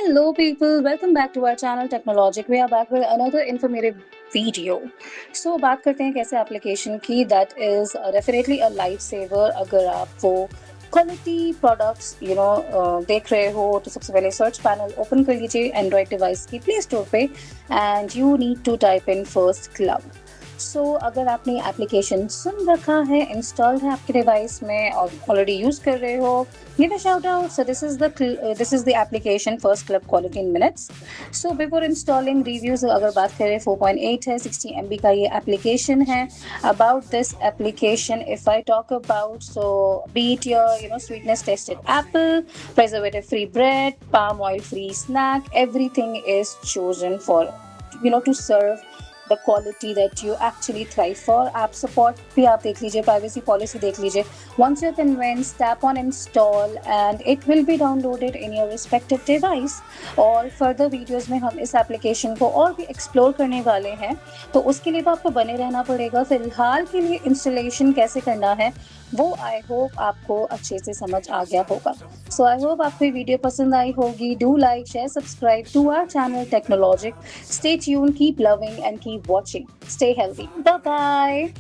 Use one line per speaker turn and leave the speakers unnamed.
Hello, people. Welcome back to our channel Technologic. We are back with another informative video. So बात करते हैं कैसे application की that is definitely a lifesaver अगर आप वो क्वालिटी प्रोडक्ट्स देख रहे हो तो सबसे पहले सर्च पैनल ओपन कर लीजिए एंड्रॉयड डिवाइस की प्ले स्टोर पे and you need to type in first club. So अगर आपने एप्लीकेशन सुन रखा है, इंस्टॉल्ड है आपके डिवाइस में और ऑलरेडी यूज कर रहे हो, give a shout out. So this is the application first club quality in minutes. So before installing reviews अगर बात करें 4.8 है, 60 MB का ये एप्लीकेशन है. About this application if I talk about, so beat your sweetness tasted apple, preservative free bread, palm oil free snack, everything is chosen for to serve the quality that you actually thrive for. App support भी आप देख लीजिए, privacy policy देख लीजिए. Once you're convinced, tap on install and it will be downloaded in your respective device. और further videos में हम इस application को और भी explore करने वाले हैं, तो उसके लिए भी आपको बने रहना पड़ेगा. फिलहाल के लिए installation कैसे करना है वो आई होप आपको अच्छे से समझ आ गया होगा. सो आई होप आपको ये वीडियो पसंद आई होगी. Do like, share, subscribe to our channel Technologic. Stay tuned, keep loving and keep watching. Stay healthy. Bye bye.